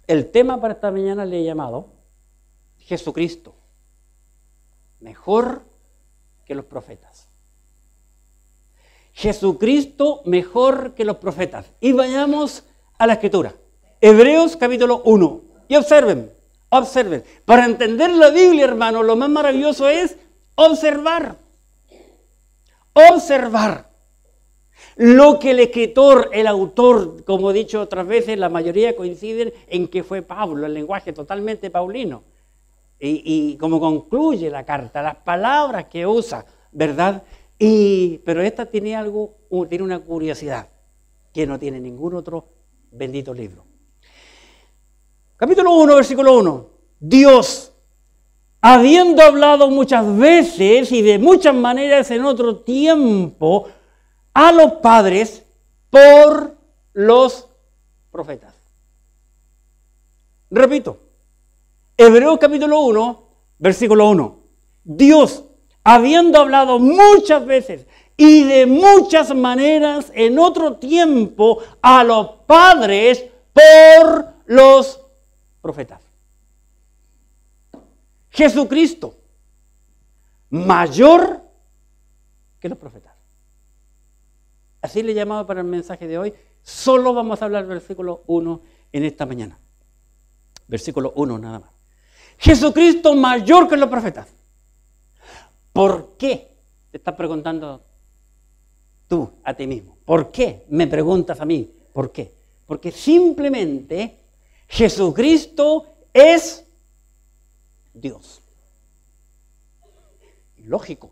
El tema para esta mañana le he llamado Jesucristo, mejor que los profetas. Jesucristo mejor que los profetas. Y vayamos a la Escritura. Hebreos capítulo 1. Y observen. Para entender la Biblia, hermano, lo más maravilloso es observar. Observar. Lo que el escritor, el autor, como he dicho otras veces, la mayoría coinciden en que fue Pablo, el lenguaje totalmente paulino. Y como concluye la carta, las palabras que usa, ¿verdad? Pero esta tiene una curiosidad que no tiene ningún otro bendito libro. Capítulo 1, versículo 1. Dios, habiendo hablado muchas veces y de muchas maneras en otro tiempo a los padres por los profetas. Repito, Hebreos capítulo 1, versículo 1. Dios, habiendo hablado muchas veces y de muchas maneras en otro tiempo a los padres por los profetas. Jesucristo, mayor que los profetas. Así le llamaba para el mensaje de hoy. Solo vamos a hablar del versículo 1 en esta mañana. Versículo 1 nada más. Jesucristo mayor que los profetas. ¿Por qué? Te estás preguntando tú a ti mismo. ¿Por qué? Me preguntas a mí. ¿Por qué? Porque simplemente Jesucristo es Dios. Lógico.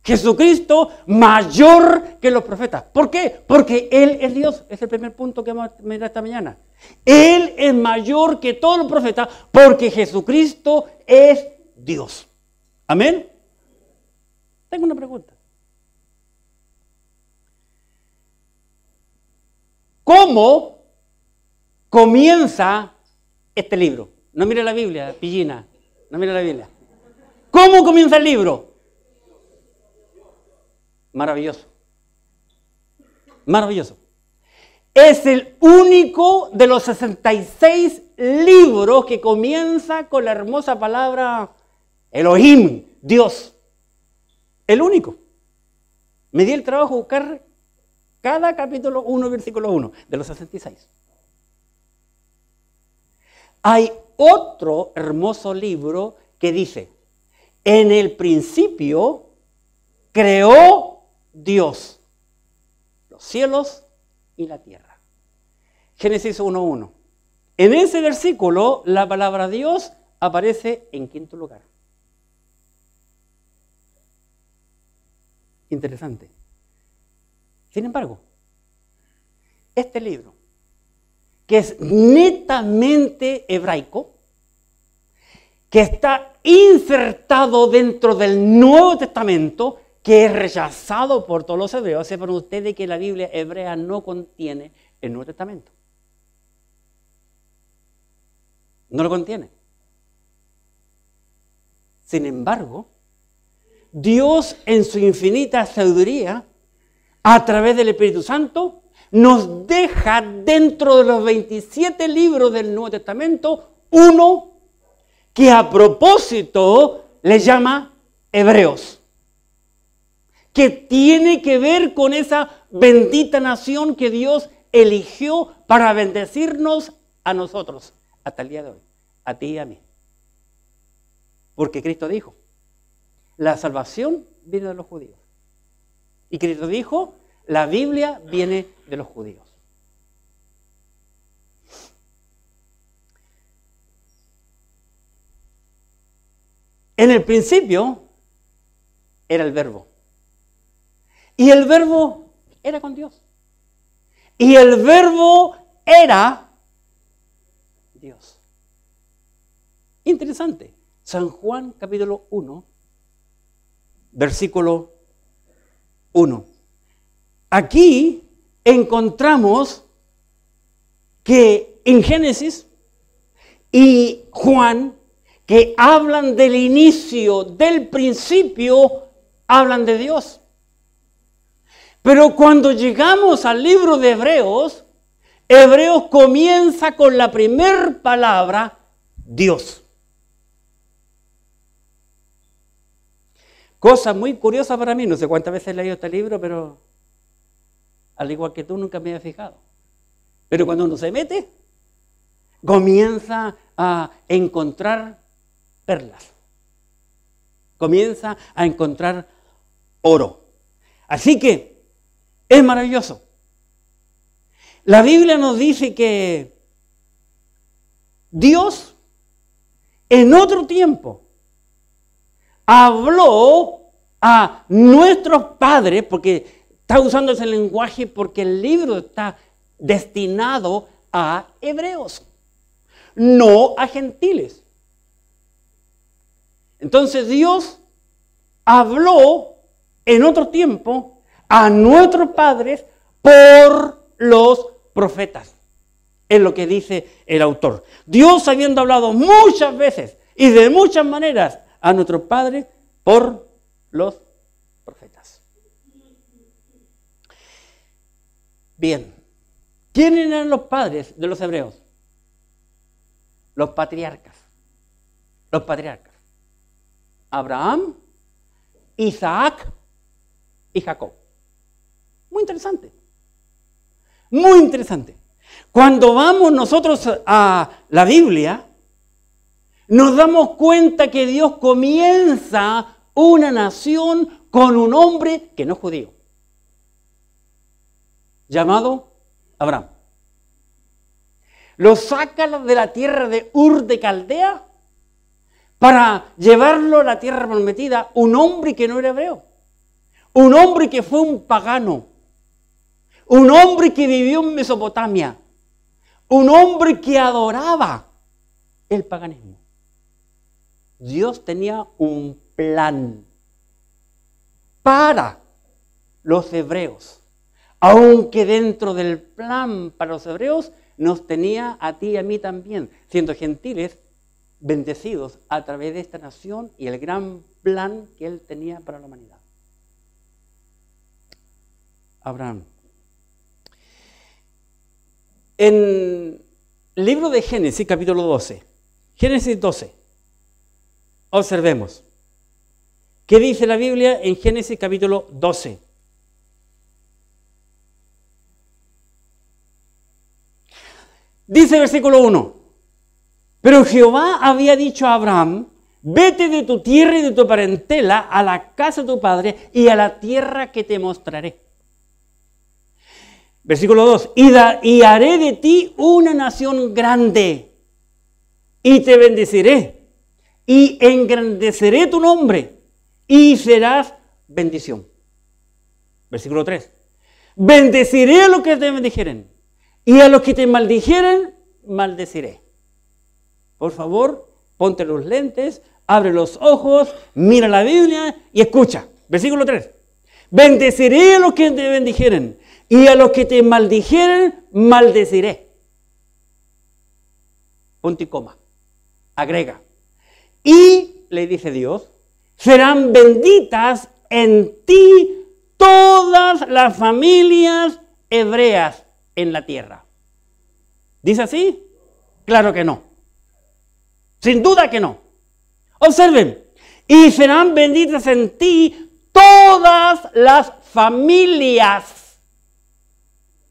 Jesucristo mayor que los profetas. ¿Por qué? Porque Él es Dios. Es el primer punto que vamos a mirar esta mañana. Él es mayor que todos los profetas porque Jesucristo es Dios. ¿Amén? Tengo una pregunta. ¿Cómo comienza este libro? No mire la Biblia, pillina. No mire la Biblia. ¿Cómo comienza el libro? Maravilloso. Maravilloso. Es el único de los 66 libros que comienza con la hermosa palabra Elohim, Dios. El único. Me di el trabajo de buscar cada capítulo 1, versículo 1 de los 66. Hay otro hermoso libro que dice, en el principio creó Dios los cielos y la tierra. Génesis 1:1. En ese versículo la palabra Dios aparece en quinto lugar. Interesante. Sin embargo, este libro, que es netamente hebraico, que está insertado dentro del Nuevo Testamento, que es rechazado por todos los hebreos. Sepan ustedes que la Biblia hebrea no contiene el Nuevo Testamento. No lo contiene. Sin embargo, Dios en su infinita sabiduría, a través del Espíritu Santo, nos deja dentro de los 27 libros del Nuevo Testamento uno que a propósito le llama Hebreos, que tiene que ver con esa bendita nación que Dios eligió para bendecirnos a nosotros hasta el día de hoy, a ti y a mí. Porque Cristo dijo, la salvación viene de los judíos. Y Cristo dijo, la Biblia viene de los judíos. En el principio era el Verbo. Y el Verbo era con Dios. Y el Verbo era Dios. Interesante. San Juan capítulo 1, versículo 1. Aquí encontramos que en Génesis y Juan, que hablan del inicio, del principio, hablan de Dios. Pero cuando llegamos al libro de Hebreos, Hebreos comienza con la primer palabra, Dios. Cosa muy curiosa para mí, no sé cuántas veces he leído este libro, pero al igual que tú nunca me he fijado. Pero cuando uno se mete, comienza a encontrar perlas. Comienza a encontrar oro. Así que es maravilloso. La Biblia nos dice que Dios en otro tiempo habló a nuestros padres, porque está usando ese lenguaje porque el libro está destinado a hebreos, no a gentiles. Entonces Dios habló en otro tiempo a nuestros padres por los profetas. Es lo que dice el autor. Dios, habiendo hablado muchas veces y de muchas maneras a nuestros padres por los profetas. Bien, ¿quiénes eran los padres de los hebreos? Los patriarcas. Los patriarcas. Abraham, Isaac y Jacob. Muy interesante. Muy interesante. Cuando vamos nosotros a la Biblia, nos damos cuenta que Dios comienza una nación con un hombre que no es judío, llamado Abraham. Lo saca de la tierra de Ur de Caldea para llevarlo a la tierra prometida, un hombre que no era hebreo, un hombre que fue un pagano, un hombre que vivió en Mesopotamia, un hombre que adoraba el paganismo. Dios tenía un plan para los hebreos, aunque dentro del plan para los hebreos nos tenía a ti y a mí también, siendo gentiles, bendecidos a través de esta nación y el gran plan que Él tenía para la humanidad. Abraham. En el libro de Génesis, capítulo 12, Génesis 12, observemos. ¿Qué dice la Biblia en Génesis capítulo 12? Dice el versículo 1. Pero Jehová había dicho a Abraham, vete de tu tierra y de tu parentela a la casa de tu padre y a la tierra que te mostraré. Versículo 2. Y haré de ti una nación grande y te bendeciré y engrandeceré tu nombre y serás bendición. Versículo 3. Bendeciré a los que te bendijeren y a los que te maldijeren, maldeciré. Por favor, ponte los lentes, abre los ojos, mira la Biblia y escucha. Versículo 3. Bendeciré a los que te bendijeren y a los que te maldijeren, maldeciré. Punto y coma. Agrega. Y, le dice Dios, serán benditas en ti todas las familias hebreas en la tierra. ¿Dice así? Claro que no. Sin duda que no. Observen. Y serán benditas en ti todas las familias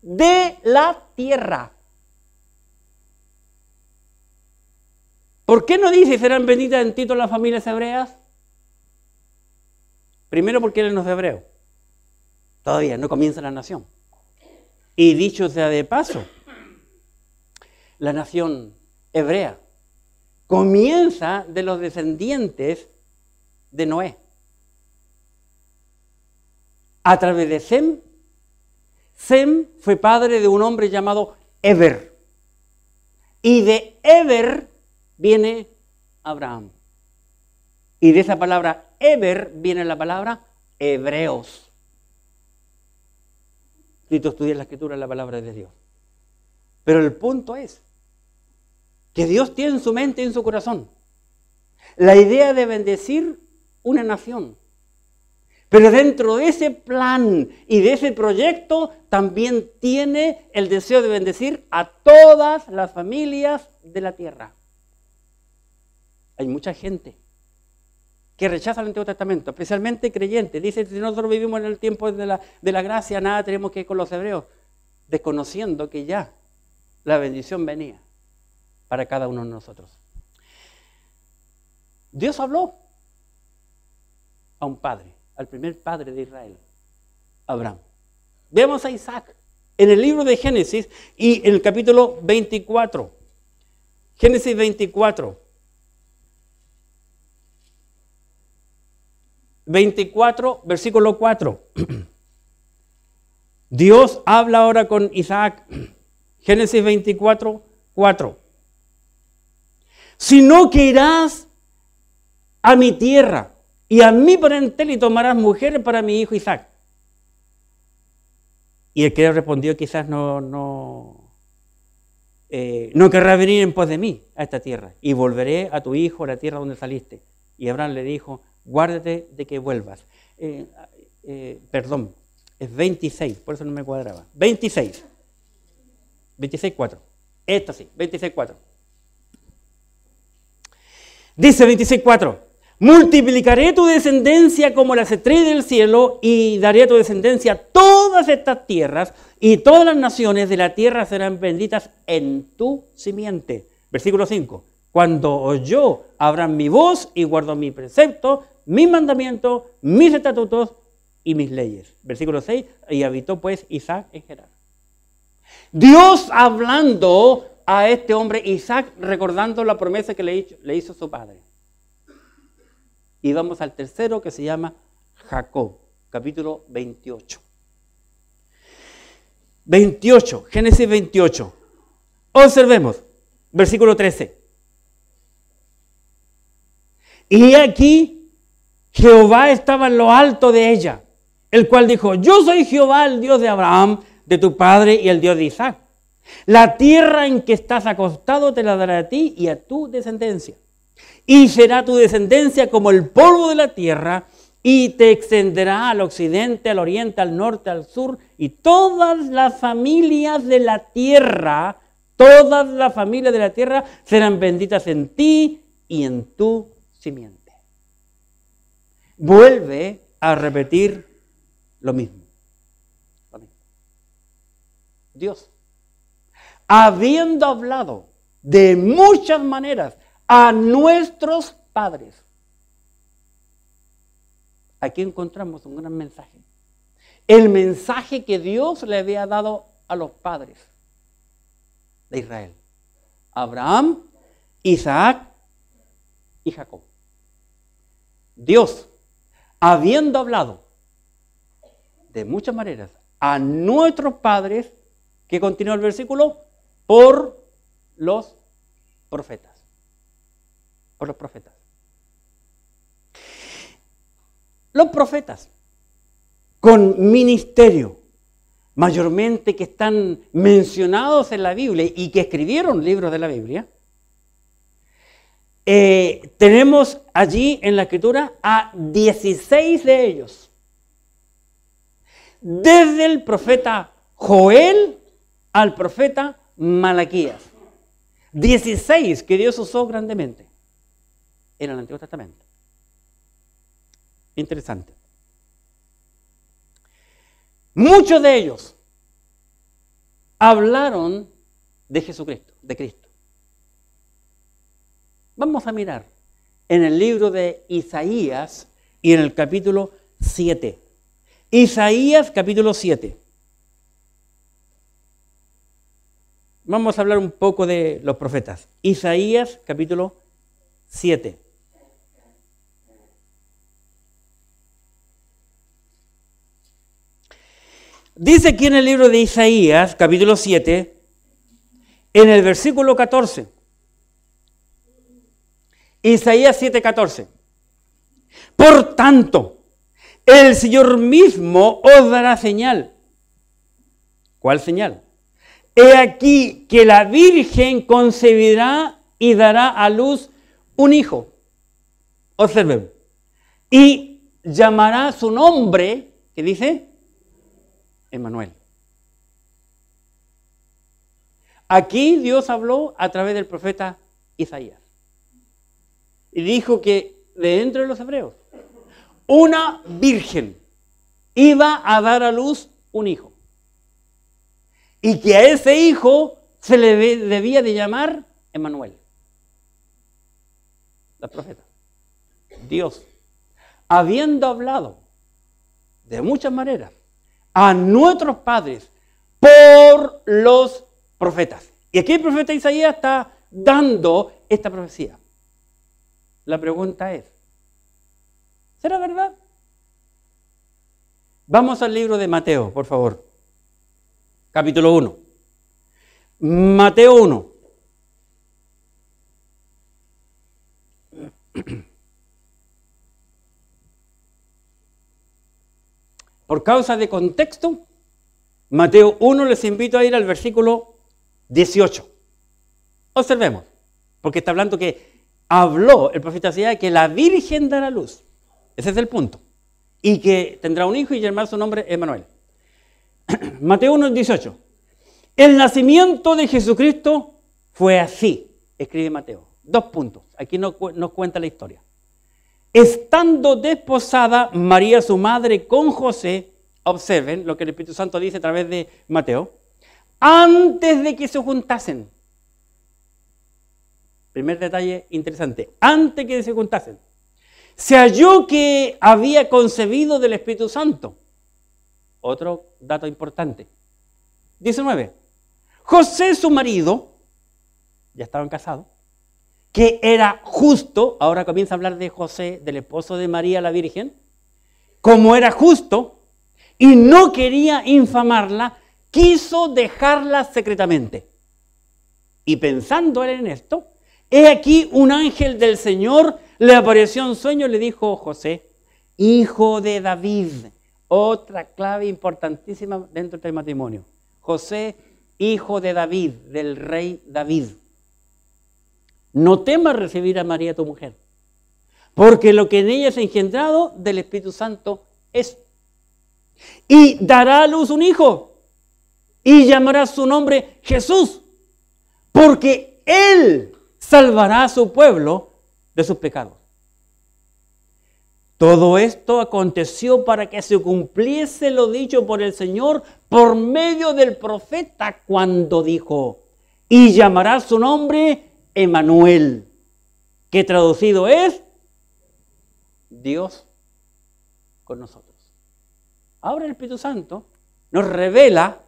de la tierra. ¿Por qué no dice serán benditas en ti todas las familias hebreas? Primero porque él no es hebreo. Todavía no comienza la nación. Y dicho sea de paso, la nación hebrea comienza de los descendientes de Noé. A través de Sem. Sem fue padre de un hombre llamado Eber. Y de Eber viene Abraham. Y de esa palabra Eber viene la palabra hebreos. Si tú estudias la escritura, es la palabra de Dios. Pero el punto es que Dios tiene en su mente y en su corazón la idea de bendecir una nación Pero dentro de ese plan y de ese proyecto también tiene el deseo de bendecir a todas las familias de la tierra. Hay mucha gente que rechaza el Antiguo Testamento, especialmente creyentes. Dice, si nosotros vivimos en el tiempo de la gracia, nada tenemos que ir con los hebreos, desconociendo que ya la bendición venía para cada uno de nosotros. Dios habló a un padre, al primer padre de Israel, Abraham. Veamos a Isaac en el libro de Génesis y en el capítulo 24. Génesis 24. 24, versículo 4. Dios habla ahora con Isaac. Génesis 24, 4. Sino que irás a mi tierra y a mi parentel y tomarás mujeres para mi hijo Isaac. Y el que respondió quizás no querrá venir en pos de mí a esta tierra y volveré a tu hijo a la tierra donde saliste. Y Abraham le dijo, guárdate de que vuelvas. Perdón, es 26, por eso no me cuadraba. 26, 26.4. Esta sí, 26.4. Dice 26.4. Multiplicaré tu descendencia como las estrellas del cielo y daré a tu descendencia todas estas tierras y todas las naciones de la tierra serán benditas en tu simiente. Versículo 5. Cuando oyó Abraham mi voz y guardó mi precepto, mi mandamiento, mis estatutos y mis leyes. Versículo 6. Y habitó pues Isaac en Gerar. Dios hablando a este hombre Isaac, recordando la promesa que le hizo su padre. Y vamos al tercero, que se llama Jacob, capítulo 28. 28, Génesis 28. Observemos, versículo 13. Y aquí Jehová estaba en lo alto de ella, el cual dijo, yo soy Jehová, el Dios de Abraham, de tu padre, y el Dios de Isaac. La tierra en que estás acostado te la daré a ti y a tu descendencia. Y será tu descendencia como el polvo de la tierra, y te extenderá al occidente, al oriente, al norte, al sur, y todas las familias de la tierra, serán benditas en ti y en tu simiente. Vuelve a repetir lo mismo. Dios, habiendo hablado de muchas maneras a nuestros padres, aquí encontramos un gran mensaje. El mensaje que Dios le había dado a los padres de Israel. Abraham, Isaac y Jacob. Dios, habiendo hablado de muchas maneras a nuestros padres, que continúa el versículo, por los profetas. Por los profetas. Los profetas con ministerio, mayormente que están mencionados en la Biblia y que escribieron libros de la Biblia, tenemos allí en la Escritura a 16 de ellos. Desde el profeta Joel al profeta Malaquías. 16 que Dios usó grandemente en el Antiguo Testamento. Interesante. Muchos de ellos hablaron de Jesucristo, de Cristo. Vamos a mirar en el libro de Isaías y en el capítulo 7. Isaías capítulo 7. Vamos a hablar un poco de los profetas. Isaías capítulo 7. Dice aquí en el libro de Isaías, capítulo 7, en el versículo 14. Isaías 7, 14. Por tanto, el Señor mismo os dará señal. ¿Cuál señal? He aquí que la Virgen concebirá y dará a luz un hijo. Observen. Y llamará su nombre, ¿qué dice? Emmanuel. Aquí Dios habló a través del profeta Isaías. Y dijo que de entre los hebreos, una virgen iba a dar a luz un hijo. Y que a ese hijo se le debía de llamar Emmanuel. La profeta. Dios, habiendo hablado de muchas maneras a nuestros padres por los profetas. Y aquí el profeta Isaías está dando esta profecía. La pregunta es, ¿será verdad? Vamos al libro de Mateo, por favor. Capítulo 1. Mateo 1. Por causa de contexto, Mateo 1 les invito a ir al versículo 18. Observemos, porque está hablando que habló el profeta Isaías que la Virgen dará luz. Ese es el punto. Y que tendrá un hijo y llamará su nombre Emmanuel. Mateo 1, 18. El nacimiento de Jesucristo fue así, escribe Mateo. 2 puntos. Aquí nos cuenta la historia. Estando desposada María su madre con José, observen lo que el Espíritu Santo dice a través de Mateo, antes de que se juntasen. Primer detalle interesante, antes que se juntasen. Se halló que había concebido del Espíritu Santo. Otro dato importante. 19. José su marido, ya estaban casados, que era justo, ahora comienza a hablar de José, del esposo de María la Virgen, como era justo y no quería infamarla, quiso dejarla secretamente. Y pensando él en esto, he aquí un ángel del Señor le apareció en sueño y le dijo: José, hijo de David. Otra clave importantísima dentro del matrimonio. José, hijo de David, del rey David. No temas recibir a María tu mujer, porque lo que en ella es engendrado del Espíritu Santo es. Y dará a luz un hijo, y llamará su nombre Jesús, porque él salvará a su pueblo de sus pecados. Todo esto aconteció para que se cumpliese lo dicho por el Señor por medio del profeta cuando dijo: y llamará su nombre Emmanuel, que traducido es Dios con nosotros. Ahora el Espíritu Santo nos revela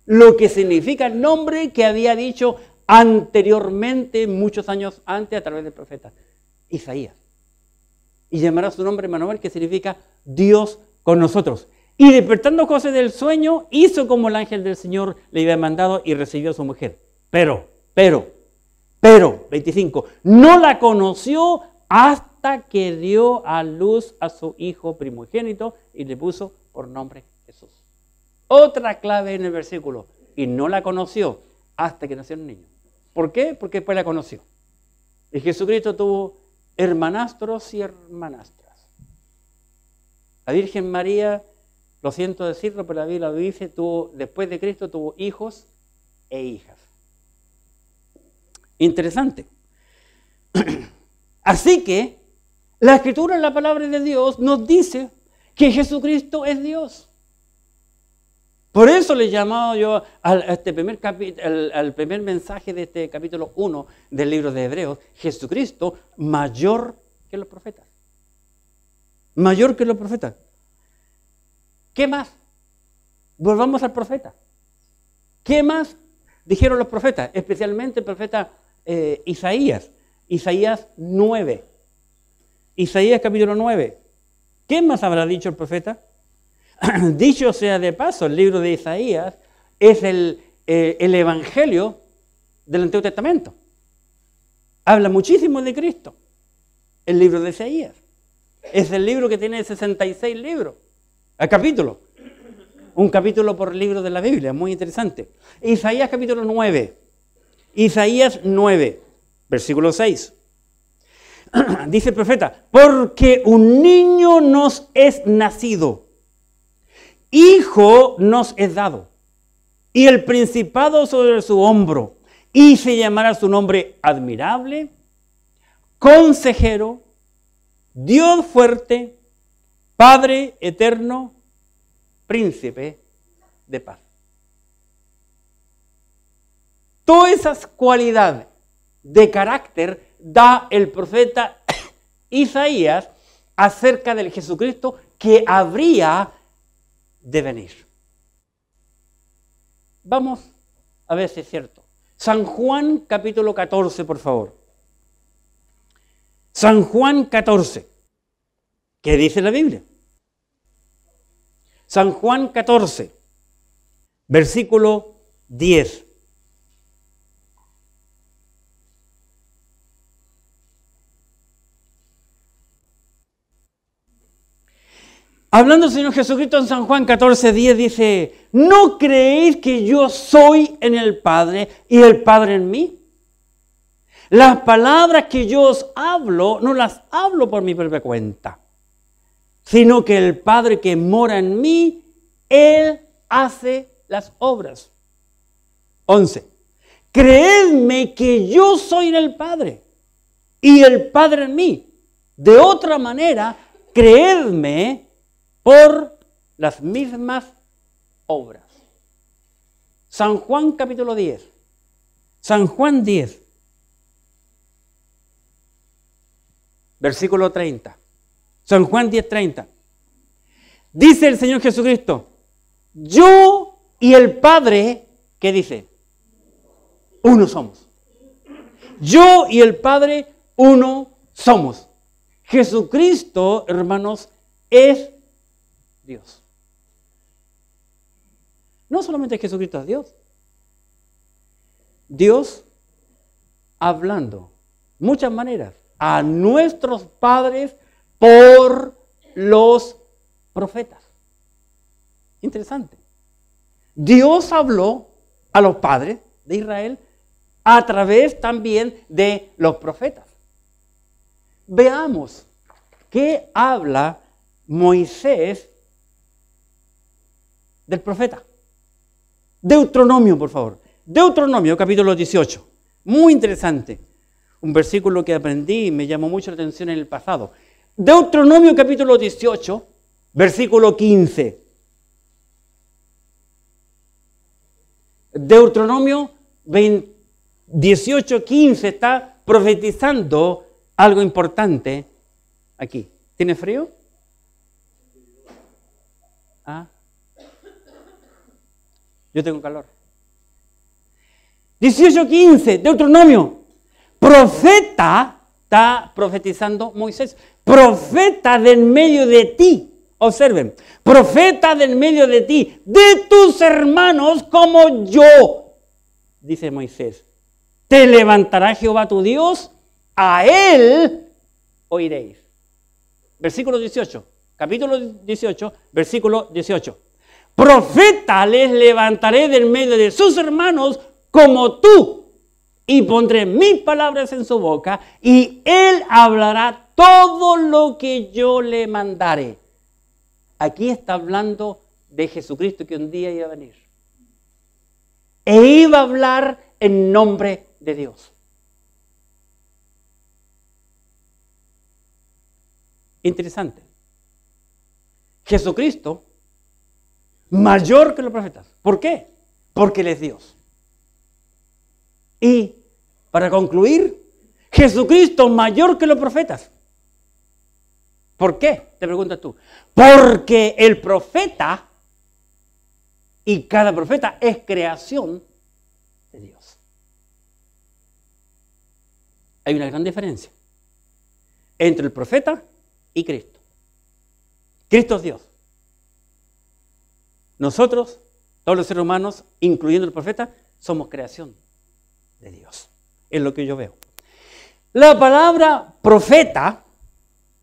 lo que significa el nombre que había dicho anteriormente, muchos años antes, a través del profeta Isaías. Y llamará su nombre Emmanuel, que significa Dios con nosotros. Y despertando José del sueño, hizo como el ángel del Señor le había mandado y recibió a su mujer. Pero, 25, no la conoció hasta que dio a luz a su hijo primogénito y le puso por nombre Jesús. Otra clave en el versículo, y no la conoció hasta que nació el niño. ¿Por qué? Porque después la conoció. Y Jesucristo tuvo hermanastros y hermanastras. La Virgen María, lo siento decirlo, pero la Biblia lo dice, después de Cristo tuvo hijos e hijas. Interesante. Así que la Escritura, en la palabra de Dios, nos dice que Jesucristo es Dios. Por eso le he llamado yo al primer mensaje de este capítulo 1 del libro de Hebreos, Jesucristo mayor que los profetas. Mayor que los profetas. ¿Qué más? Volvamos al profeta. ¿Qué más dijeron los profetas? Especialmente el profeta Isaías. Isaías 9. Isaías capítulo 9. ¿Qué más habrá dicho el profeta? Dicho sea de paso, el libro de Isaías es el evangelio del Antiguo Testamento. Habla muchísimo de Cristo. El libro de Isaías es el libro que tiene 66 libros, capítulos. Un capítulo por libro de la Biblia, muy interesante. Isaías capítulo 9. Isaías 9, versículo 6. Dice el profeta, porque un niño nos es nacido, hijo nos es dado, y el principado sobre su hombro, y se llamará su nombre admirable, consejero, Dios fuerte, Padre eterno, príncipe de paz. Todas esas cualidades de carácter da el profeta Isaías acerca del Jesucristo que habría de venir. Vamos a ver si es cierto. San Juan capítulo 14, por favor. San Juan 14. ¿Qué dice la Biblia? San Juan 14, versículo 10. Hablando el Señor Jesucristo en San Juan 14, 10 dice, ¿no creéis que yo soy en el Padre y el Padre en mí? Las palabras que yo os hablo, no las hablo por mi propia cuenta, sino que el Padre que mora en mí, Él hace las obras. 11. Creedme que yo soy en el Padre y el Padre en mí. De otra manera, creedme por las mismas obras. San Juan capítulo 10. San Juan 10. Versículo 30. San Juan 10, 30. Dice el Señor Jesucristo, yo y el Padre, ¿qué dice? Uno somos. Yo y el Padre, uno somos. Jesucristo, hermanos, es Dios. No solamente Jesucristo es Dios. Dios hablando, muchas maneras, a nuestros padres por los profetas. Interesante. Dios habló a los padres de Israel a través también de los profetas. Veamos qué habla Moisés del profeta. Deuteronomio, por favor. Deuteronomio, capítulo 18. Muy interesante. Un versículo que aprendí y me llamó mucho la atención en el pasado. Deuteronomio, capítulo 18, versículo 15. Deuteronomio 18, 15 está profetizando algo importante aquí. ¿Tiene frío? ¿Ah? Yo tengo calor. 18:15, Deuteronomio. Profeta, está profetizando Moisés. Profeta del medio de ti. Observen. Profeta del medio de ti, de tus hermanos como yo. Dice Moisés. Te levantará Jehová tu Dios, a él oiréis. Versículo 18. Capítulo 18, versículo 18. Profeta les levantaré del medio de sus hermanos como tú, y pondré mis palabras en su boca, y él hablará todo lo que yo le mandare. Aquí está hablando de Jesucristo que un día iba a venir. E iba a hablar en nombre de Dios. Interesante. Jesucristo mayor que los profetas. ¿Por qué? Porque Él es Dios. Y para concluir, Jesucristo mayor que los profetas. ¿Por qué? Te preguntas tú. Porque el profeta y cada profeta es creación de Dios. Hay una gran diferencia entre el profeta y Cristo. Cristo es Dios. Nosotros, todos los seres humanos, incluyendo el profeta, somos creación de Dios. Es lo que yo veo. La palabra profeta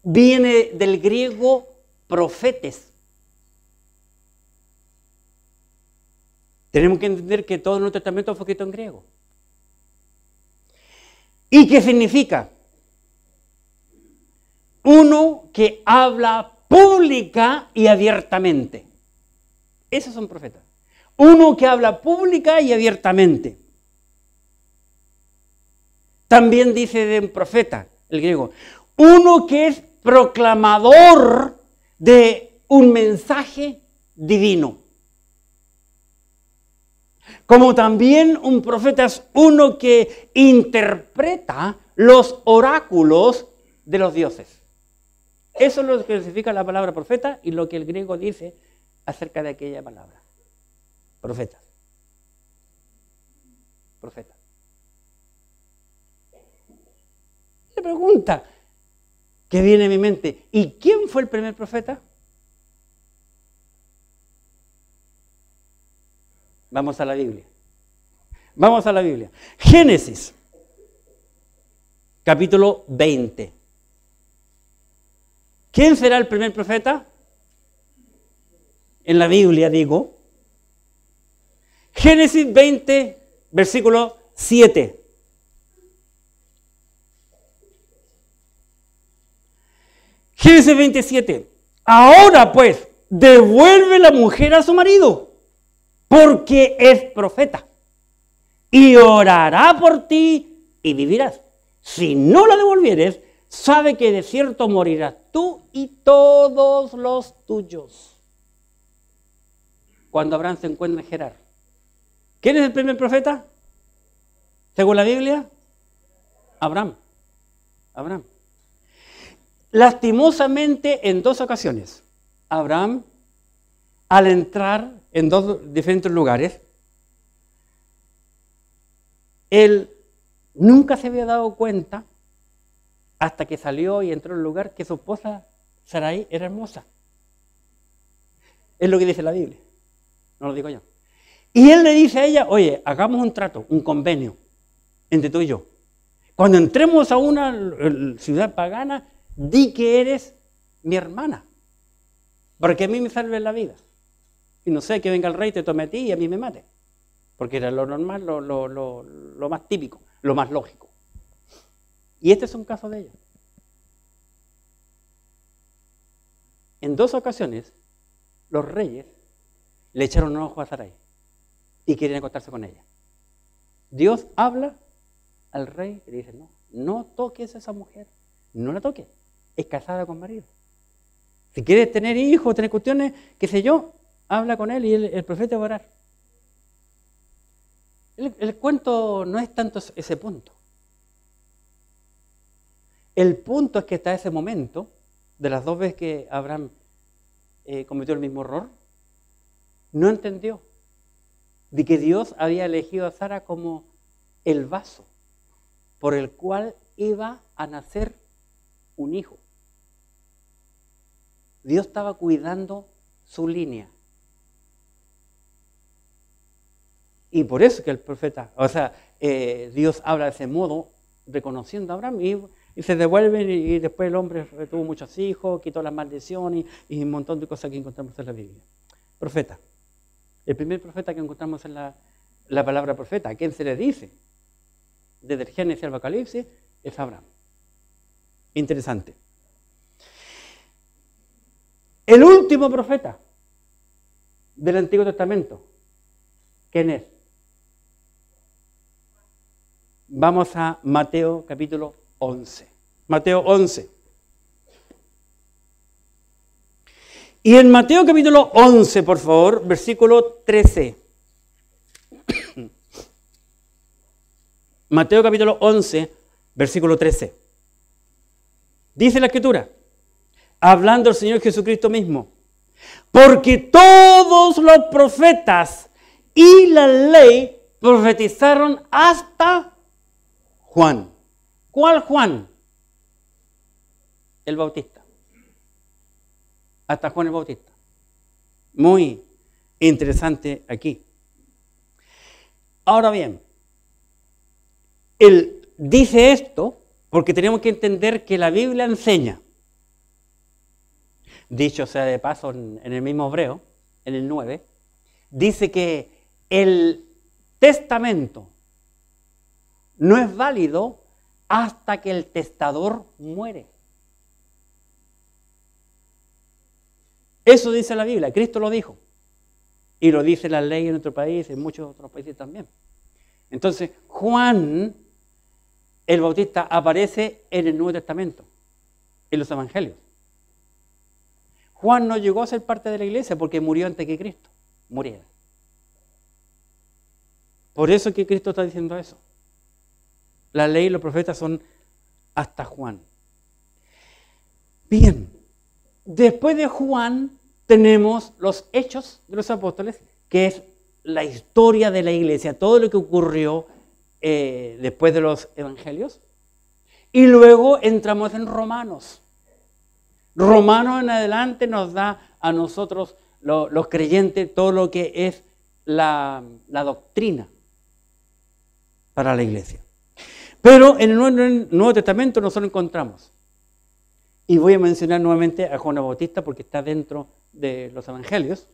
viene del griego profetes. Tenemos que entender que todo el Nuevo Testamento fue escrito en griego. ¿Y qué significa? uno que habla pública y abiertamente. Esos son profetas. Uno que habla pública y abiertamente. También dice de un profeta, el griego, uno que es proclamador de un mensaje divino. Como también un profeta es uno que interpreta los oráculos de los dioses. Eso es lo que significa la palabra profeta y lo que el griego dice acerca de aquella palabra. Profeta. Profeta. La pregunta que viene a mi mente, ¿y quién fue el primer profeta? Vamos a la Biblia. Vamos a la Biblia. Génesis, capítulo 20. ¿Quién será el primer profeta? En la Biblia, digo. Génesis 20, versículo 7. Génesis 27. Ahora pues, devuelve la mujer a su marido, porque es profeta, y orará por ti y vivirás. Si no la devolvieres, sabe que de cierto morirás tú y todos los tuyos. Cuando Abraham se encuentra en Gerar. ¿Quién es el primer profeta? Según la Biblia, Abraham. Abraham. Lastimosamente, en dos ocasiones, Abraham, al entrar en dos diferentes lugares, él nunca se había dado cuenta, hasta que salió y entró en el lugar, que su esposa Sarai era hermosa. Es lo que dice la Biblia, no lo digo yo. Y él le dice a ella, oye, hagamos un trato, un convenio entre tú y yo. Cuando entremos a una ciudad pagana, di que eres mi hermana, porque a mí me salve la vida. Y no sé, que venga el rey, te tome a ti y a mí me mate. Porque era lo normal, lo más típico, lo más lógico. Y este es un caso de ellos. En dos ocasiones, los reyes le echaron un ojo a Sarai y querían acostarse con ella. Dios habla al rey y le dice, no toques a esa mujer, no la toques, es casada con marido. Si quieres tener hijos, tener cuestiones, qué sé yo, habla con él y el profeta va a orar. El cuento no es tanto ese punto. El punto es que hasta ese momento, de las dos veces que Abraham cometió el mismo error, no entendió de que Dios había elegido a Sara como el vaso por el cual iba a nacer un hijo. Dios estaba cuidando su línea. Y por eso que el profeta, Dios habla de ese modo, reconociendo a Abraham, y se devuelven, y después el hombre tuvo muchos hijos, quitó las maldiciones y un montón de cosas que encontramos en la Biblia. Profeta. El primer profeta que encontramos en la palabra profeta, ¿a quién se le dice? Desde el Génesis al Apocalipsis, es Abraham. Interesante. El último profeta del Antiguo Testamento, ¿quién es? Vamos a Mateo capítulo 11. Mateo 11. Y en Mateo capítulo 11, por favor, versículo 13. Mateo capítulo 11, versículo 13. Dice la Escritura, hablando el Señor Jesucristo mismo, porque todos los profetas y la ley profetizaron hasta Juan. ¿Cuál Juan? El Bautista. Hasta Juan el Bautista. Muy interesante aquí. Ahora bien, él dice esto porque tenemos que entender que la Biblia enseña, dicho sea de paso en el mismo Hebreo, en el 9, dice que el testamento no es válido hasta que el testador muere. Eso dice la Biblia, Cristo lo dijo. Y lo dice la ley en nuestro país, en muchos otros países también. Entonces, Juan el Bautista aparece en el Nuevo Testamento, en los Evangelios. Juan no llegó a ser parte de la iglesia porque murió antes que Cristo muriera. Por eso es que Cristo está diciendo eso. La ley y los profetas son hasta Juan. Bien, después de Juan tenemos los Hechos de los Apóstoles, que es la historia de la iglesia, todo lo que ocurrió después de los Evangelios. Y luego entramos en Romanos. Romanos en adelante nos da a nosotros, los creyentes, todo lo que es la doctrina para la iglesia. Pero en el Nuevo Testamento nosotros encontramos, y voy a mencionar nuevamente a Juan el Bautista porque está dentro de los Evangelios,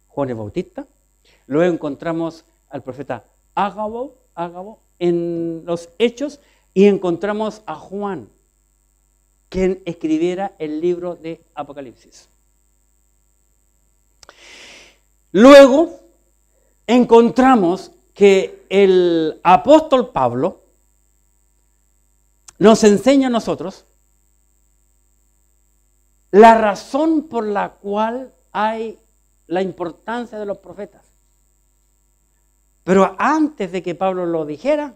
Juan el Bautista. Luego encontramos al profeta Ágabo en los Hechos, y encontramos a Juan, quien escribiera el libro de Apocalipsis. Luego encontramos que el apóstol Pablo nos enseña a nosotros la razón por la cual hay la importancia de los profetas. Pero antes de que Pablo lo dijera,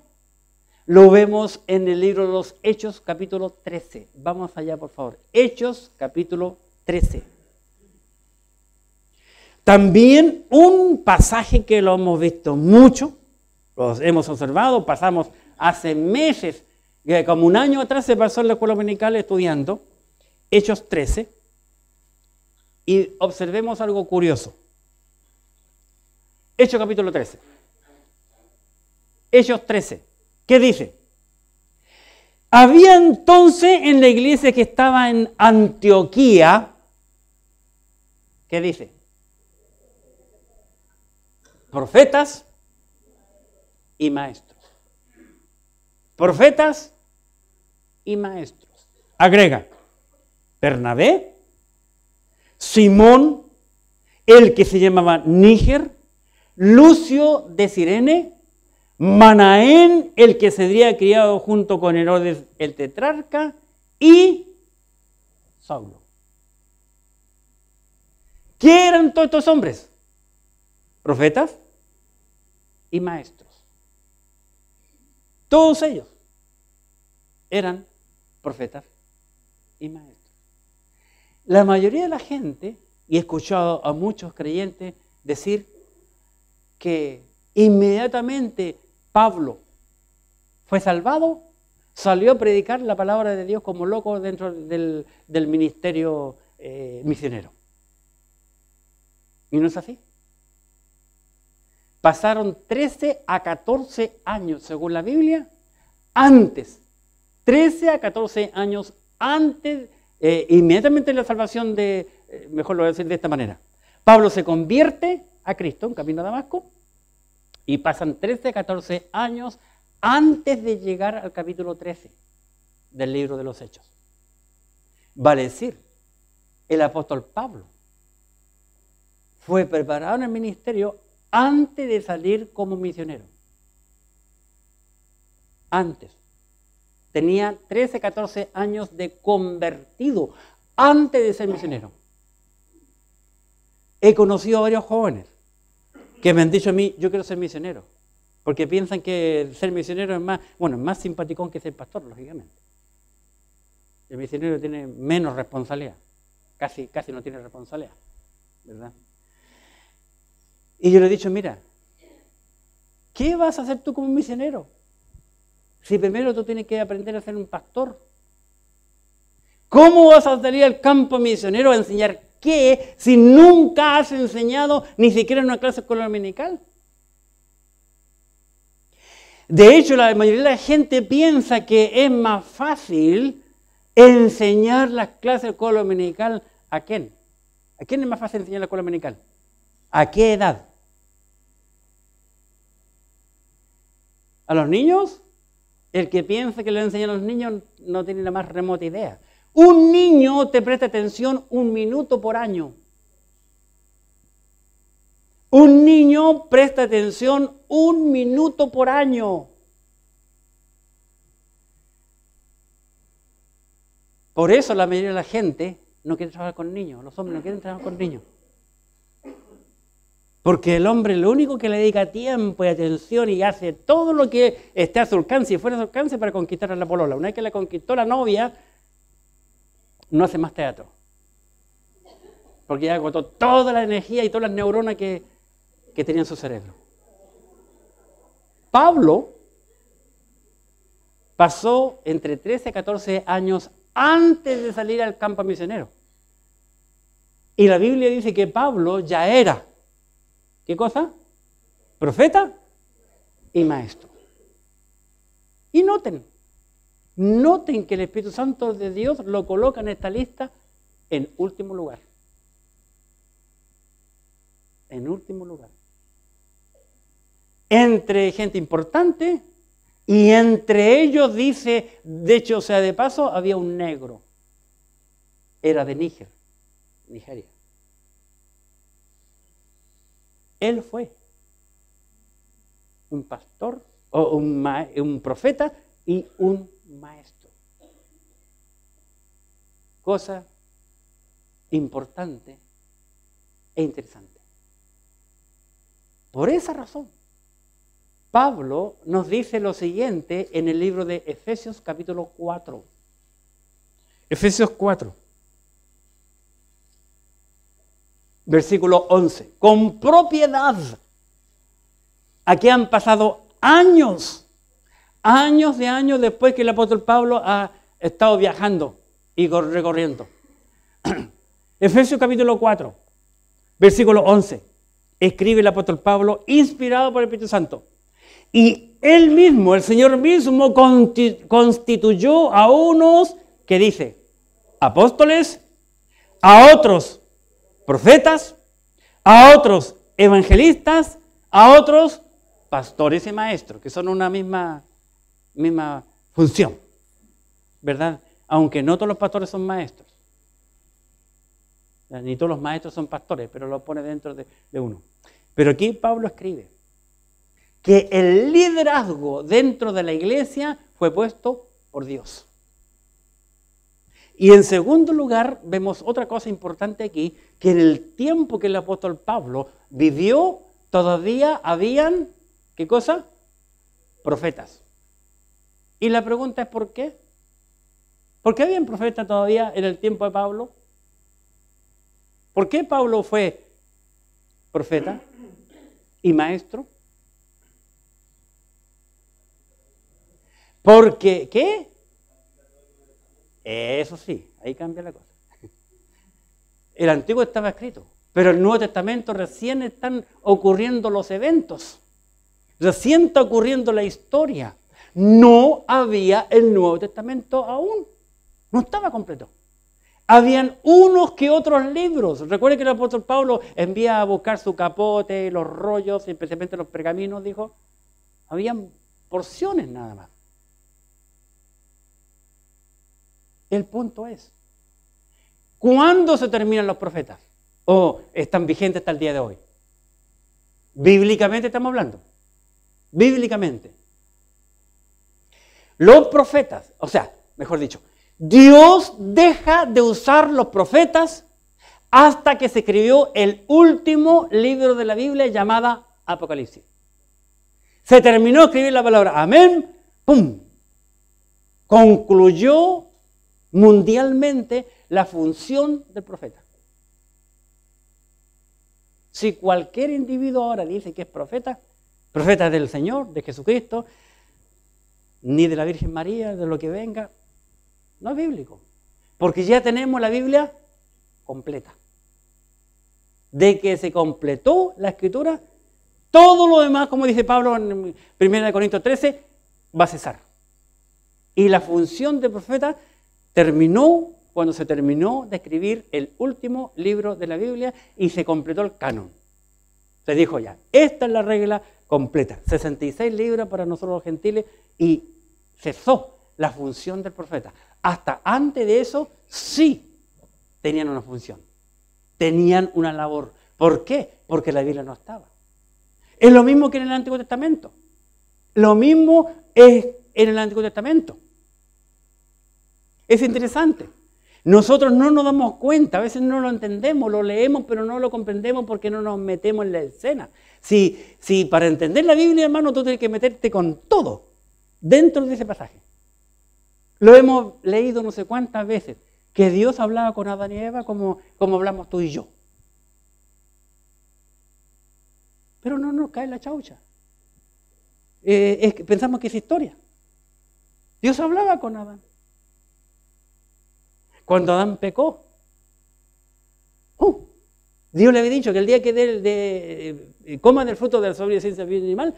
lo vemos en el libro de los Hechos, capítulo 13. Vamos allá, por favor. Hechos, capítulo 13. También un pasaje que lo hemos visto mucho, lo hemos observado, pasamos hace meses, como un año atrás se pasó en la escuela dominical estudiando Hechos 13, y observemos algo curioso. Hechos capítulo 13. Hechos 13. ¿Qué dice? Había entonces en la iglesia que estaba en Antioquía, ¿qué dice? Profetas y maestros. Profetas y maestros. Agrega, Bernabé, Simón, el que se llamaba Níger, Lucio de Cirene, Manaén, el que se había criado junto con Herodes el tetrarca, y Saulo. ¿Qué eran todos estos hombres? Profetas y maestros. Todos ellos eran profetas y maestros. La mayoría de la gente, y he escuchado a muchos creyentes decir que inmediatamente Pablo fue salvado, salió a predicar la palabra de Dios como loco dentro del ministerio misionero. Y no es así. Pasaron 13 a 14 años, según la Biblia, antes, 13 a 14 años antes, inmediatamente de la salvación mejor lo voy a decir de esta manera. Pablo se convierte a Cristo en camino a Damasco, y pasan 13 a 14 años antes de llegar al capítulo 13 del libro de los Hechos. Vale decir, el apóstol Pablo fue preparado en el ministerio antes de salir como misionero. Antes. Tenía 13, 14 años de convertido antes de ser misionero. He conocido a varios jóvenes que me han dicho a mí, yo quiero ser misionero, porque piensan que ser misionero es más simpaticón que ser pastor, lógicamente. El misionero tiene menos responsabilidad, casi no tiene responsabilidad, ¿verdad? Y yo le he dicho, mira, ¿qué vas a hacer tú como misionero? Si primero tú tienes que aprender a ser un pastor. ¿Cómo vas a salir al campo misionero a enseñar qué si nunca has enseñado ni siquiera en una clase escolar dominical? De hecho, la mayoría de la gente piensa que es más fácil enseñar las clases de escuela dominical. ¿A quién? ¿A quién es más fácil enseñar la escuela dominical? ¿A qué edad? ¿A los niños? El que piensa que le enseñan a los niños no tiene la más remota idea. Un niño te presta atención 1 minuto por año. Un niño presta atención 1 minuto por año. Por eso la mayoría de la gente no quiere trabajar con niños. Los hombres no quieren trabajar con niños. Porque el hombre lo único que le dedica tiempo y atención y hace todo lo que esté a su alcance y fuera de su alcance para conquistar a la polola. Una vez que le conquistó la novia, no hace más teatro. Porque ya agotó toda la energía y todas las neuronas que tenía en su cerebro. Pablo pasó entre 13 y 14 años antes de salir al campo misionero. Y la Biblia dice que Pablo ya era, ¿qué cosa? Profeta y maestro. Y noten que el Espíritu Santo de Dios lo coloca en esta lista en último lugar. En último lugar. Entre gente importante y entre ellos dice, de hecho, o sea, de paso, había un negro. Era de Nigeria. Él fue un pastor, o un profeta y un maestro. Cosa importante e interesante. Por esa razón, Pablo nos dice lo siguiente en el libro de Efesios capítulo 4. Efesios 4. Versículo 11. Con propiedad. Aquí han pasado años después que el apóstol Pablo ha estado viajando y recorriendo. Efesios capítulo 4, versículo 11. Escribe el apóstol Pablo, inspirado por el Espíritu Santo. Y él mismo, el Señor mismo, constituyó a unos, que dice, apóstoles, a otros profetas, a otros evangelistas, a otros pastores y maestros, que son una misma función, ¿verdad? Aunque no todos los pastores son maestros, ni todos los maestros son pastores, pero lo pone dentro de uno. Pero aquí Pablo escribe que el liderazgo dentro de la iglesia fue puesto por Dios. Y en segundo lugar, vemos otra cosa importante aquí, que en el tiempo que el apóstol Pablo vivió, todavía habían, ¿qué cosa? Profetas. Y la pregunta es ¿por qué? ¿Por qué habían profetas todavía en el tiempo de Pablo? ¿Por qué Pablo fue profeta y maestro? Porque, ¿qué? Eso sí, ahí cambia la cosa. El Antiguo estaba escrito, pero el Nuevo Testamento recién están ocurriendo los eventos. Recién está ocurriendo la historia. No había el Nuevo Testamento aún. No estaba completo. Habían unos que otros libros. Recuerden que el apóstol Pablo envía a buscar su capote, los rollos, especialmente los pergaminos, dijo. Habían porciones nada más. El punto es, ¿cuándo se terminan los profetas? ¿O están vigentes hasta el día de hoy? Bíblicamente estamos hablando. Bíblicamente. Los profetas, o sea, mejor dicho, Dios deja de usar los profetas hasta que se escribió el último libro de la Biblia llamada Apocalipsis. Se terminó de escribir la palabra amén, ¡pum! Concluyó mundialmente la función del profeta. Si cualquier individuo ahora dice que es profeta, profeta del Señor, de Jesucristo, ni de la Virgen María, de lo que venga, no es bíblico. Porque ya tenemos la Biblia completa. De que se completó la Escritura, todo lo demás, como dice Pablo en 1 Corintios 13, va a cesar. Y la función del profeta terminó cuando se terminó de escribir el último libro de la Biblia y se completó el canon. Se dijo ya, esta es la regla completa. 66 libros para nosotros los gentiles y cesó la función del profeta. Hasta antes de eso, sí tenían una función, tenían una labor. ¿Por qué? Porque la Biblia no estaba. Es lo mismo que en el Antiguo Testamento. Lo mismo es en el Antiguo Testamento. Es interesante. Nosotros no nos damos cuenta, a veces no lo entendemos, lo leemos, pero no lo comprendemos porque no nos metemos en la escena. Si para entender la Biblia, hermano, tú tienes que meterte con todo dentro de ese pasaje. Lo hemos leído no sé cuántas veces, que Dios hablaba con Adán y Eva como hablamos tú y yo. Pero no nos cae la chaucha. Pensamos que es historia. Dios hablaba con Adán. Cuando Adán pecó, Dios le había dicho que el día que coma del fruto de la sabiduría y ciencia bien y mal,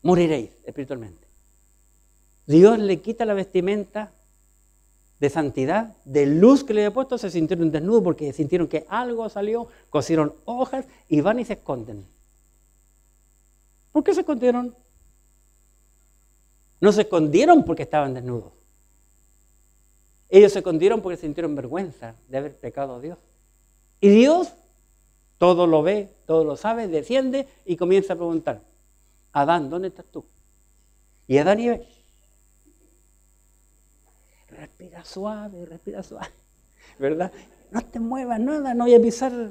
moriréis espiritualmente. Dios le quita la vestimenta de santidad, de luz que le había puesto, se sintieron desnudos porque sintieron que algo salió, cosieron hojas y van y se esconden. ¿Por qué se escondieron? No se escondieron porque estaban desnudos. Ellos se escondieron porque sintieron vergüenza de haber pecado a Dios. Y Dios todo lo ve, todo lo sabe, desciende y comienza a preguntar: Adán, ¿dónde estás tú? Y Adán y Eva, respira suave, ¿verdad? No te muevas nada, no voy a pisar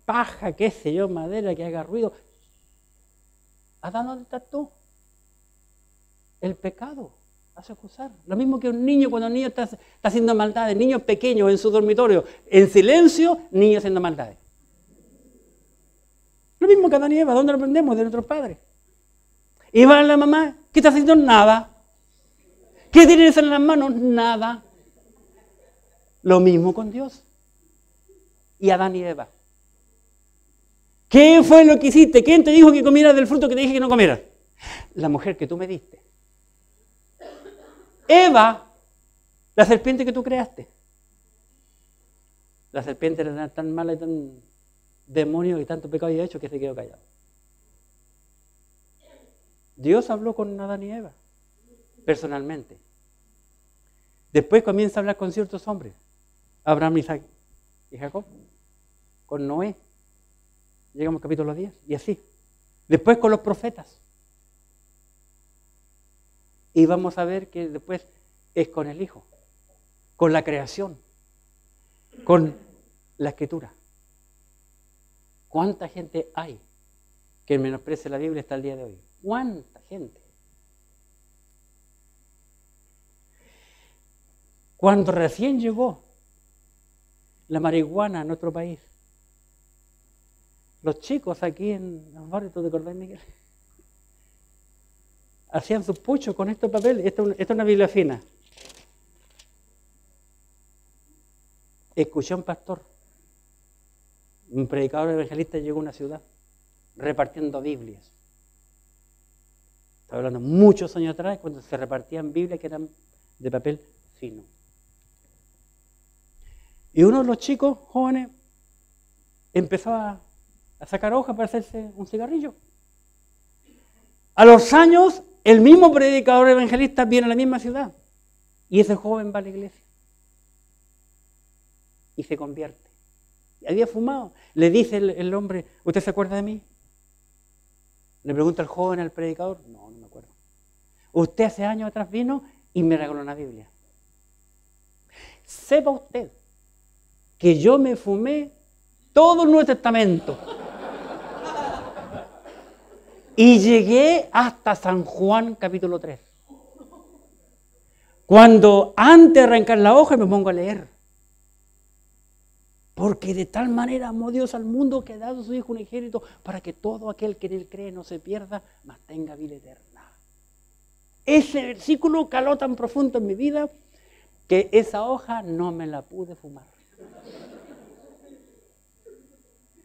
paja, qué sé yo, madera que haga ruido. Adán, ¿dónde estás tú? El pecado hace acusar. Lo mismo que un niño, cuando un niño está haciendo maldades, niños pequeños en su dormitorio, en silencio, niños haciendo maldades. Lo mismo que Adán y Eva, ¿dónde lo aprendemos? De nuestros padres. Y va la mamá, ¿qué está haciendo? Nada. ¿Qué tienes en las manos? Nada. Lo mismo con Dios. Y Adán y Eva. ¿Qué fue lo que hiciste? ¿Quién te dijo que comieras del fruto que te dije que no comieras? La mujer que tú me diste. Eva, la serpiente que tú creaste. La serpiente era tan mala y tan demonio y tanto pecado había hecho que se quedó callado. Dios habló con Adán y Eva, personalmente. Después comienza a hablar con ciertos hombres, Abraham, Isaac y Jacob, con Noé. Llegamos al capítulo 10, y así. Después con los profetas. Y vamos a ver que después es con el Hijo, con la creación, con la Escritura. ¿Cuánta gente hay que menosprecia la Biblia hasta el día de hoy? ¿Cuánta gente? Cuando recién llegó la marihuana a nuestro país, los chicos aquí en los barrios, ¿tú te acordás, Miguel? Hacían sus puchos con estos papeles. Esto es una Biblia fina. Escuché a un pastor, un predicador evangelista, llegó a una ciudad repartiendo Biblias. Estaba hablando muchos años atrás, cuando se repartían Biblias que eran de papel fino. Y uno de los chicos jóvenes empezó a sacar hojas para hacerse un cigarrillo. A los años, el mismo predicador evangelista viene a la misma ciudad y ese joven va a la iglesia y se convierte. Había fumado. Le dice el hombre: ¿usted se acuerda de mí? Le pregunta el joven al predicador: no me acuerdo. Usted hace años atrás vino y me regaló una Biblia. Sepa usted que yo me fumé todo el Nuevo Testamento. Y llegué hasta San Juan capítulo 3. Cuando antes de arrancar la hoja me pongo a leer. Porque de tal manera amó Dios al mundo que ha dado a su Hijo unigénito para que todo aquel que en él cree no se pierda, mas tenga vida eterna. Ese versículo caló tan profundo en mi vida que esa hoja no me la pude fumar.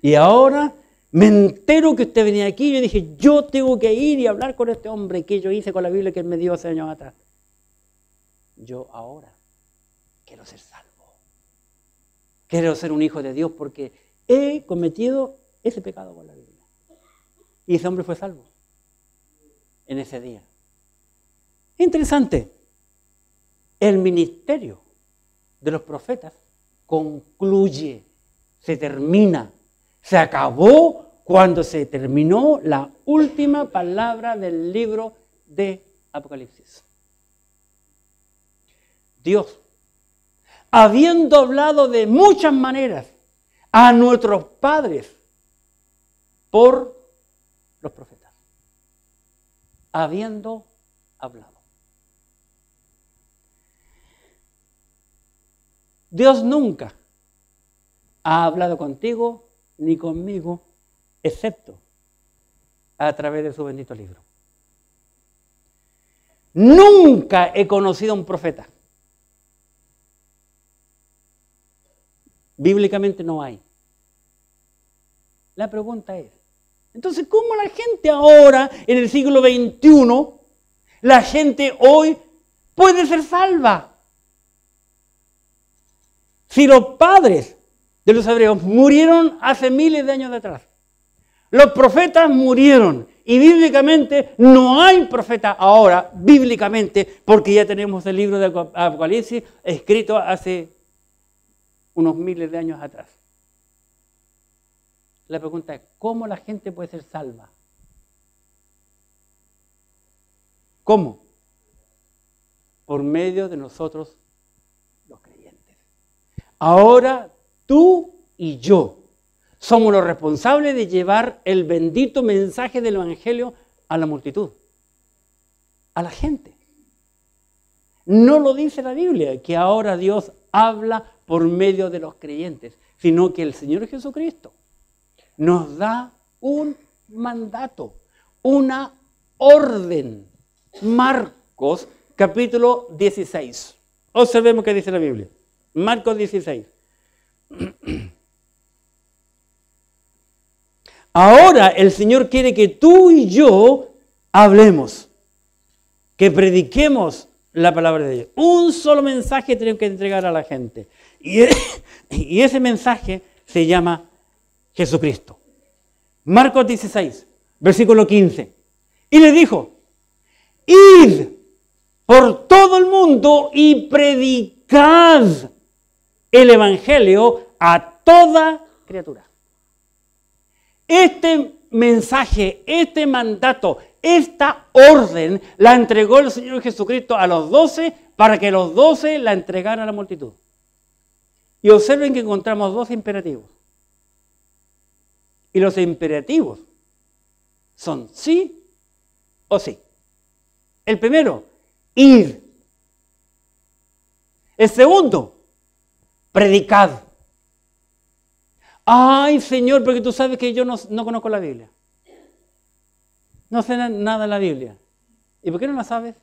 Y ahora me entero que usted venía aquí y yo dije: yo tengo que ir y hablar con este hombre que yo hice con la Biblia que él me dio hace años atrás. Yo ahora quiero ser salvo. Quiero ser un hijo de Dios porque he cometido ese pecado con la Biblia. Y ese hombre fue salvo en ese día. Interesante. El ministerio de los profetas concluye se termina. Se acabó cuando se terminó la última palabra del libro de Apocalipsis. Dios, habiendo hablado de muchas maneras a nuestros padres por los profetas, habiendo hablado. Dios nunca ha hablado contigo ni conmigo, excepto a través de su bendito libro. Nunca he conocido a un profeta. Bíblicamente no hay. La pregunta es, entonces, ¿cómo la gente ahora, en el siglo XXI, la gente hoy puede ser salva? Si los padres de los hebreos murieron hace miles de años atrás, los profetas murieron y bíblicamente no hay profeta ahora, bíblicamente, porque ya tenemos el libro de Apocalipsis escrito hace unos miles de años atrás. La pregunta es, ¿cómo la gente puede ser salva? ¿Cómo? Por medio de nosotros los creyentes. Ahora tú y yo somos los responsables de llevar el bendito mensaje del Evangelio a la multitud, a la gente. No lo dice la Biblia, que ahora Dios habla por medio de los creyentes, sino que el Señor Jesucristo nos da un mandato, una orden. Marcos capítulo 16. Observemos qué dice la Biblia. Marcos 16. Ahora el Señor quiere que tú y yo hablemos, que prediquemos la palabra de Dios. Un solo mensaje tenemos que entregar a la gente. Y ese mensaje se llama Jesucristo. Marcos 16, versículo 15. Y le dijo, id por todo el mundo y predicad el Evangelio a toda criatura. Este mensaje, este mandato, esta orden la entregó el Señor Jesucristo a los 12 para que los 12 la entregaran a la multitud. Y observen que encontramos dos imperativos. Y los imperativos son sí o sí. El primero, id. El segundo, predicad. Ay, Señor, porque tú sabes que yo no conozco la Biblia. No sé nada de la Biblia. ¿Y por qué no la sabes?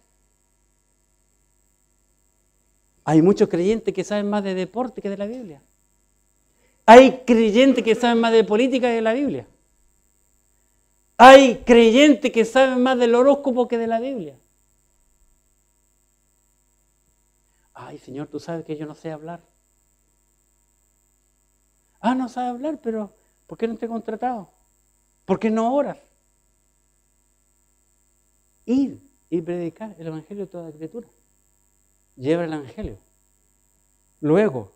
Hay muchos creyentes que saben más de deporte que de la Biblia. Hay creyentes que saben más de política que de la Biblia. Hay creyentes que saben más del horóscopo que de la Biblia. Ay, Señor, tú sabes que yo no sé hablar. Ah, no sabes hablar, pero ¿por qué no te he contratado? ¿Por qué no oras? Ir y predicar el Evangelio de toda criatura. Lleva el Evangelio. Luego,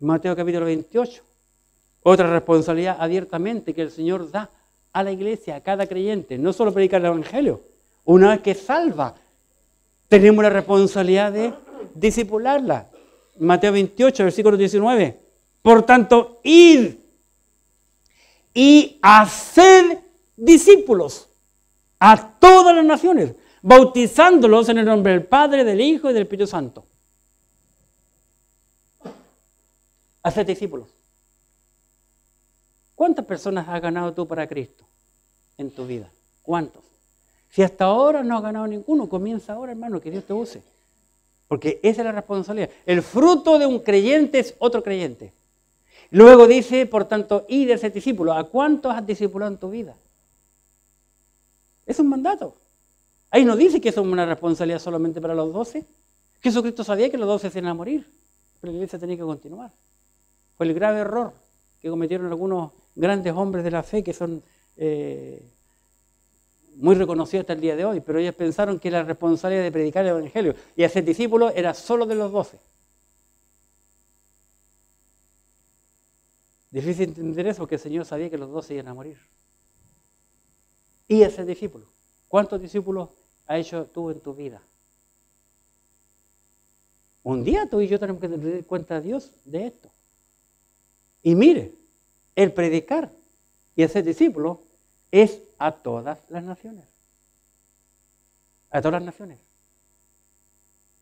Mateo capítulo 28. Otra responsabilidad abiertamente que el Señor da a la iglesia, a cada creyente. No solo predicar el Evangelio. Una vez que salva, tenemos la responsabilidad de discipularla. Mateo 28, versículo 19. Por tanto, id y haced discípulos a todas las naciones, bautizándolos en el nombre del Padre, del Hijo y del Espíritu Santo. Haced discípulos. ¿Cuántas personas has ganado tú para Cristo en tu vida? ¿Cuántos? Si hasta ahora no has ganado ninguno, comienza ahora, hermano, que Dios te use. Porque esa es la responsabilidad. El fruto de un creyente es otro creyente. Luego dice, por tanto, id de ser discípulo. ¿A cuántos has discipulado en tu vida? Es un mandato. Ahí no dice que es una responsabilidad solamente para los 12. Jesucristo sabía que los 12 se iban a morir, pero la iglesia tenía que continuar. Fue el grave error que cometieron algunos grandes hombres de la fe que son muy reconocidos hasta el día de hoy, pero ellos pensaron que la responsabilidad de predicar el Evangelio y hacer discípulos era solo de los 12. Difícil entender eso porque el Señor sabía que los 12 iban a morir. Y a ser discípulos. ¿Cuántos discípulos ha hecho tú en tu vida? Un día tú y yo tenemos que tener cuenta a Dios de esto. Y mire, el predicar y hacer discípulos es a todas las naciones. A todas las naciones.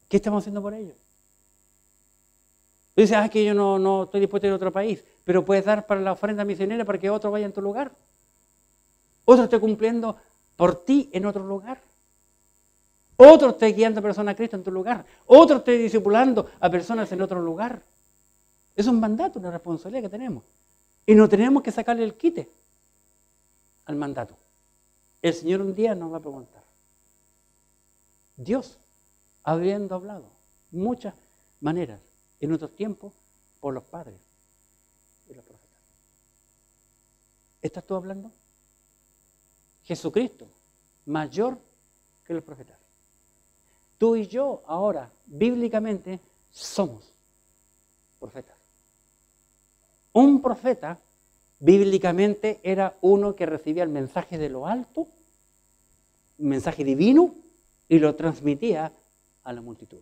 ¿Qué estamos haciendo por ellos? Tú dices, que yo no estoy dispuesto a ir a otro país, pero puedes dar para la ofrenda misionera para que otro vaya en tu lugar. Otro esté cumpliendo por ti en otro lugar. Otro esté guiando a personas a Cristo en tu lugar. Otro esté discipulando a personas en otro lugar. Es un mandato, una responsabilidad que tenemos. Y no tenemos que sacarle el quite al mandato. El Señor un día nos va a preguntar. Dios, habiendo hablado muchas maneras en otros tiempos por los padres y los profetas. ¿Estás tú hablando? Jesucristo, mayor que los profetas. Tú y yo ahora, bíblicamente, somos profetas. Un profeta, bíblicamente, era uno que recibía el mensaje de lo alto, un mensaje divino, y lo transmitía a la multitud.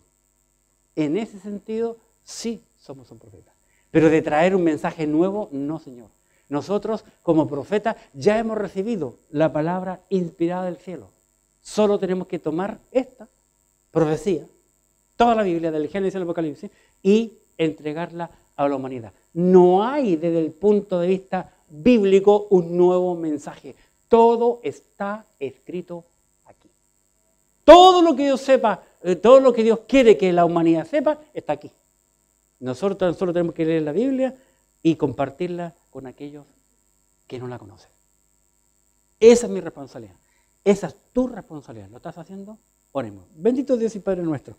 En ese sentido, sí somos un profeta. Pero de traer un mensaje nuevo, no, Señor. Nosotros, como profetas, ya hemos recibido la palabra inspirada del cielo. Solo tenemos que tomar esta profecía, toda la Biblia, del Génesis al Apocalipsis, y entregarla a la humanidad. No hay, desde el punto de vista bíblico, un nuevo mensaje. Todo está escrito aquí. Todo lo que Dios sepa, todo lo que Dios quiere que la humanidad sepa, está aquí. Nosotros tan solo tenemos que leer la Biblia y compartirla con aquellos que no la conocen. Esa es mi responsabilidad. Esa es tu responsabilidad. ¿Lo estás haciendo? Oremos. Bendito Dios y Padre nuestro.